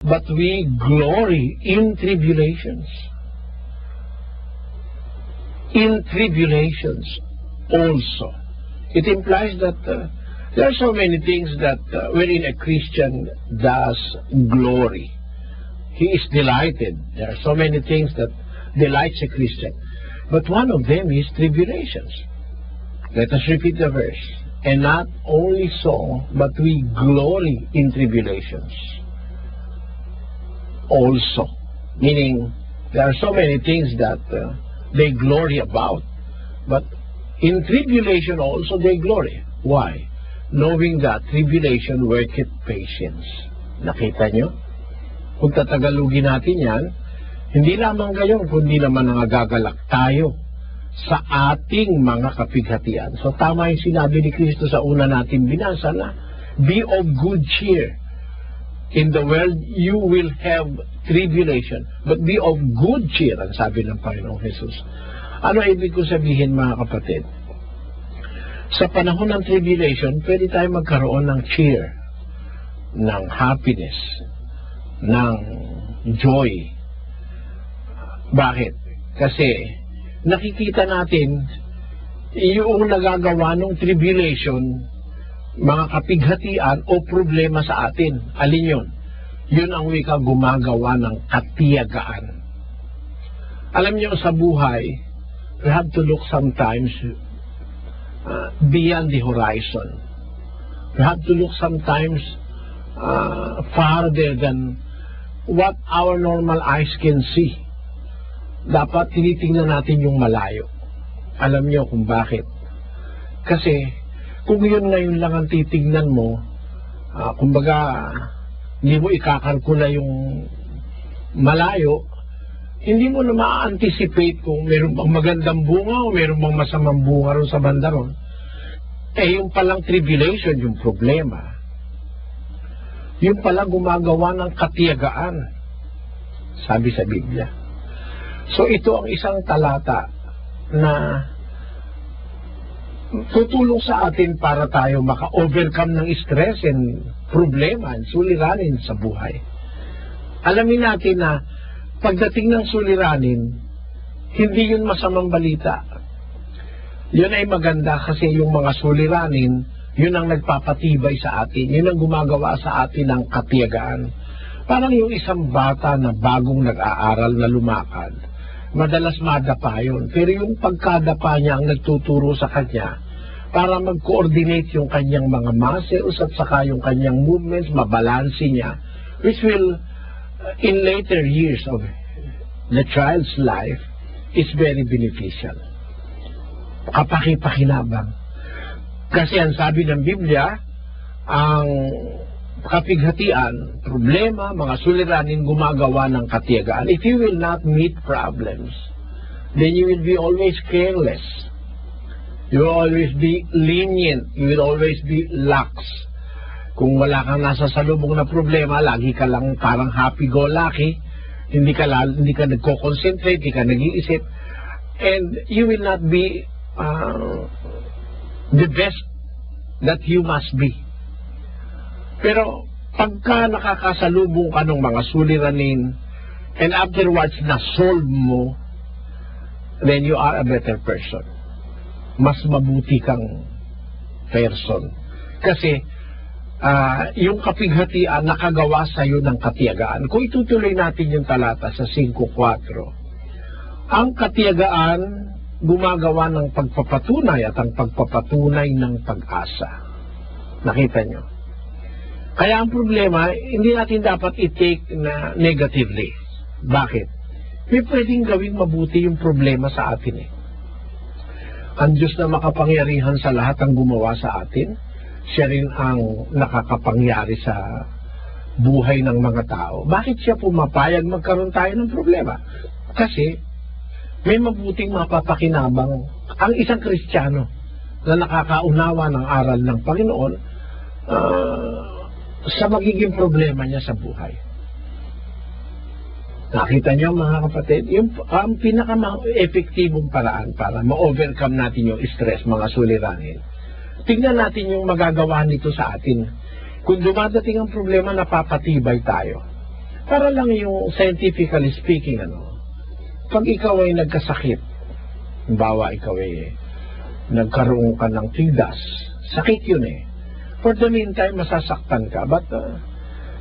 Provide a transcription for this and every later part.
but we glory in tribulations. In tribulations also. It implies that there are so many things that wherein a Christian does glory. He is delighted. There are so many things that delights a Christian. But one of them is tribulations. Let us repeat the verse. And not only so, but we glory in tribulations also. Meaning, there are so many things that they glory about. But in tribulation also they glory. Why? Knowing that tribulation worketh patience. Nakita nyo? Kung tatagalugin natin yan, hindi lamang gayon, kundi naman nangagagalak tayo sa ating mga kapighatian. So tama yung sinabi ni Kristo sa una natin binasa na, be of good cheer. In the world, you will have tribulation, but be of good cheer, ang sabi ng Panginoong Jesus. Ano ibig ko sabihin, mga kapatid? Sa panahon ng tribulation, pwede tayo magkaroon ng cheer, ng happiness, ng joy. Bakit? Kasi nakikita natin yung nagagawa ng tribulation, mga kapighatian o problema sa atin. Alin yun? Yun ang wika gumagawa ng katiyagaan. Alam niyo sa buhay, we have to look sometimes beyond the horizon. We have to look sometimes farther than what our normal eyes can see. Dapat tinitingnan natin yung malayo. Alam niyo kung bakit. Kasi kung yun ngayon lang ang titignan mo, kumbaga hindi mo ikakalkula yung malayo, hindi mo na ma-anticipate kung meron bang magandang bunga o meron bang masamang bunga ron sa banda ron. Eh yung palang tribulation, yung problema, yung palang gumagawa ng katiyagaan, sabi sa Biblia. So ito ang isang talata na tutulong sa atin para tayo maka-overcome ng stress and problema and suliranin sa buhay. Alamin natin na pagdating ng suliranin, hindi yun masamang balita. Yun ay maganda kasi yung mga suliranin, yun ang nagpapatibay sa atin. Yun ang gumagawa sa atin ng katiyagaan. Parang yung isang bata na bagong nag-aaral na lumakad, madalas madapa yun. Pero yung pagkadapa niya ang nagtuturo sa kanya para mag-coordinate yung kanyang mga muscles at saka yung kanyang movements, mabalansi niya, which will, in later years of the child's life, is very beneficial. Kapaki-pakinabang. Kasi ang sabi ng Biblia, ang kapighatian, problema, mga suliranin gumagawa ng katiyagaan. If you will not meet problems, then you will be always careless. You will always be lenient. You will always be lax. Kung wala kang nasa salubong na problema, lagi ka lang parang happy-go-lucky, hindi ka nagko-concentrate, hindi ka nag-iisip, and you will not be the best that you must be. Pero pagka nakakasalubong ka ng mga suliranin and afterwards na-solve mo, then you are a better person. Mas mabuti kang person. Kasi yung kapighatian nakagawa sa iyo ng katiyagaan. Kung itutuloy natin yung talata sa 5:4, ang katiyagaan gumagawa ng pagpapatunay at ang pagpapatunay ng pag-asa. Nakita nyo? Kaya ang problema, hindi natin dapat i-take na negatively. Bakit? May pwedeng gawing mabuti yung problema sa atin eh. Ang Diyos na makapangyarihan sa lahat ang gumawa sa atin, siya rin ang nakakapangyari sa buhay ng mga tao. Bakit siya pumapayag magkaroon tayo ng problema? Kasi may mabuting mapapakinabang ang isang Kristiyano na nakakaunawa ng aral ng Panginoon sa magiging problema niya sa buhay. Nakita niyo mga kapatid, ang pinaka-epektibong paraan para ma-overcome natin yung stress, mga suliranin. Tingnan natin yung magagawa nito sa atin. Kung dumadating ang problema, napapatibay tayo. Para lang yung scientifically speaking, pag ikaw ay nagkasakit, bawa ikaw ay nagkaroon ka ng tigdas, sakit yun eh. For the meantime, masasaktan ka. But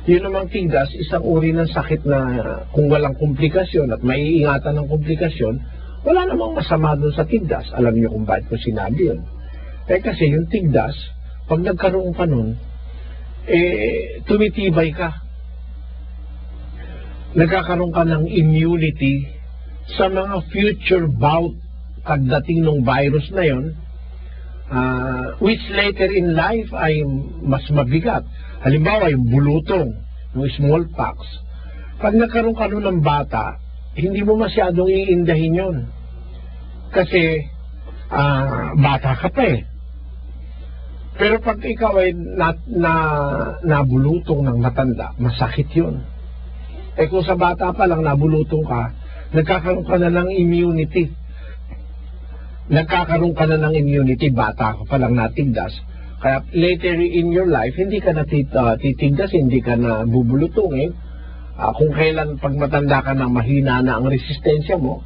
yun namang tigdas, isang uri ng sakit na kung walang komplikasyon at maiingatan ng komplikasyon, wala namang masama dun sa tigdas. Alam niyo kung bakit ko sinabi yun. Kasi yung tigdas, pag nagkaroon ka nun, tumitibay ka. Nagkakaroon ka ng immunity sa mga future bout pagdating ng virus na yon, which later in life ay mas mabigat. Halimbawa, yung bulutong, yung smallpox. Pag nagkaroon ka nun ng bata, hindi mo masyadong iindahin yon. Kasi, bata ka pa eh. Pero pag ikaw ay nabulutong ng matanda, masakit yun. Kung sa bata pa lang nabulutong ka, nagkakaroon ka na ng immunity. Bata ka pa lang natigdas. Kaya later in your life, hindi ka na titigdas, hindi ka na bubulutungin. Kung kailan pag matanda ka na mahina na ang resistensya mo,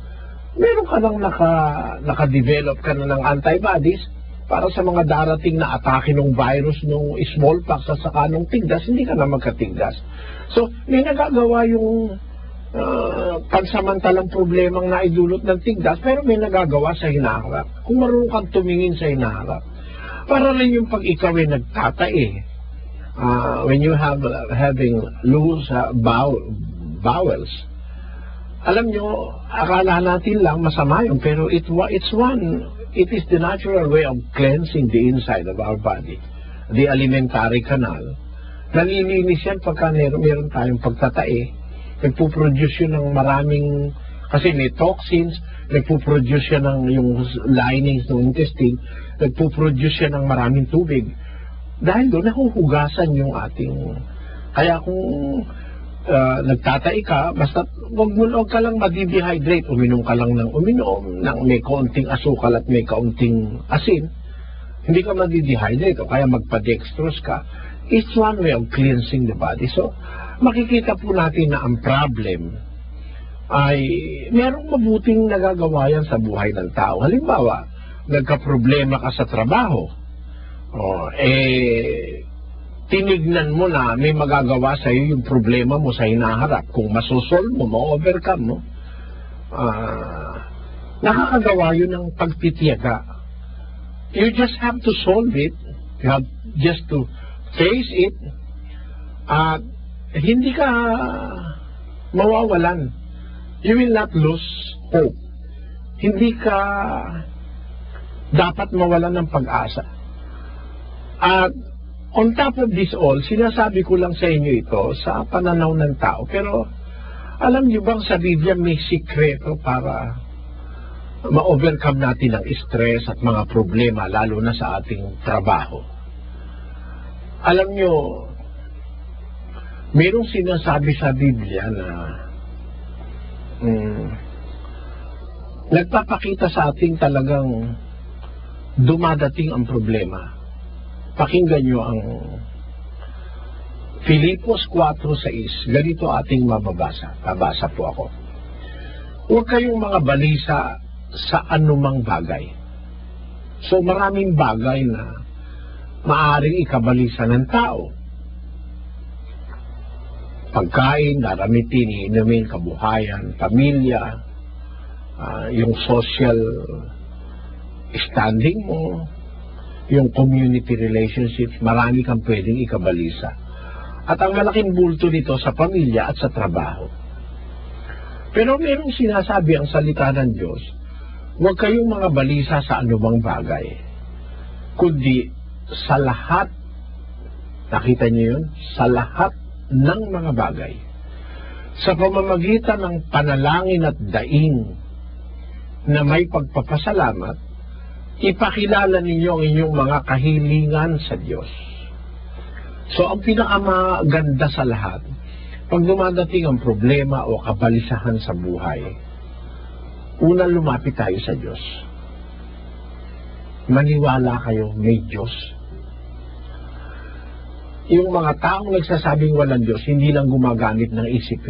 meron ka nang naka-develop ka na ng antibodies para sa mga darating na atake ng virus, ng smallpox at saka ng tigdas, hindi ka na magkatigdas. So, may nagagawa yung pansamantalang problemang naidulot ng tigdas, pero may nagagawa sa hinaharap. Kung marunong kang tumingin sa hinaharap. Para rin yung pag ikaw ay nagtatae, when you having loose bowels, alam nyo, akala natin lang masama yun, pero it is the natural way of cleansing the inside of our body, the alimentary canal. Nalilinis yan pagka meron tayong pagtatae, nagpuproduce yun ng maraming, kasi may toxins, nagpuproduce yan ng yung linings ng intestine, nagpuproduce yan ng maraming tubig. Dahil doon, nahuhugasan yung ating, kaya kung nagtatay ka, basta wag ka lang madidehydrate, uminom ka lang ng may kaunting asukal at may kaunting asin, hindi ka madidehydrate o kaya magpa-dextrose ka. It's one way of cleansing the body. So, makikita po natin na ang problem ay merong mabuting nagagawa yan sa buhay ng tao. Halimbawa, nagka-problema ka sa trabaho, tinignan mo na may magagawa sa iyo yung problema mo sa hinaharap. Kung masosolve mo, ma-overcome mo, nakakagawa yun ng pagtitiyaga. You just have to solve it. You have just to face it. At hindi ka mawawalan. You will not lose hope. Hindi ka dapat mawalan ng pag-asa. At on top of this all, sinasabi ko lang sa inyo ito sa pananaw ng tao. Pero alam niyo bang sa Biblia may sikreto para ma-overcome natin ang stress at mga problema, lalo na sa ating trabaho? Alam niyo, mayroong sinasabi sa Biblia na nagpapakita sa ating talagang dumadating ang problema. Pakinggan nyo ang Filipos 4:6. Ganito ating mababasa. Babasa po ako. Huwag kayong mga balisa sa anumang bagay. So maraming bagay na maaaring ikabalisa ng tao. Pagkain, naramitin, iinumin, kabuhayan, pamilya, yung social standing mo, yung community relationships, marami kang pwedeng ikabalisa. At ang malaking bulto nito sa pamilya at sa trabaho. Pero merong sinasabi ang salita ng Diyos, huwag kayong mga balisa sa anumang bagay, kundi sa lahat, nakita niyo yun? Sa lahat ng mga bagay, sa pamamagitan ng panalangin at daing na may pagpapasalamat, ipakilala ninyo ang inyong mga kahilingan sa Diyos. So, ang pinakamaganda sa lahat, pag dumadating ang problema o kabalisahan sa buhay, una lumapit tayo sa Diyos. Maniwala kayo, may Diyos. Yung mga taong nagsasabing walang Diyos, hindi lang gumagamit ng isip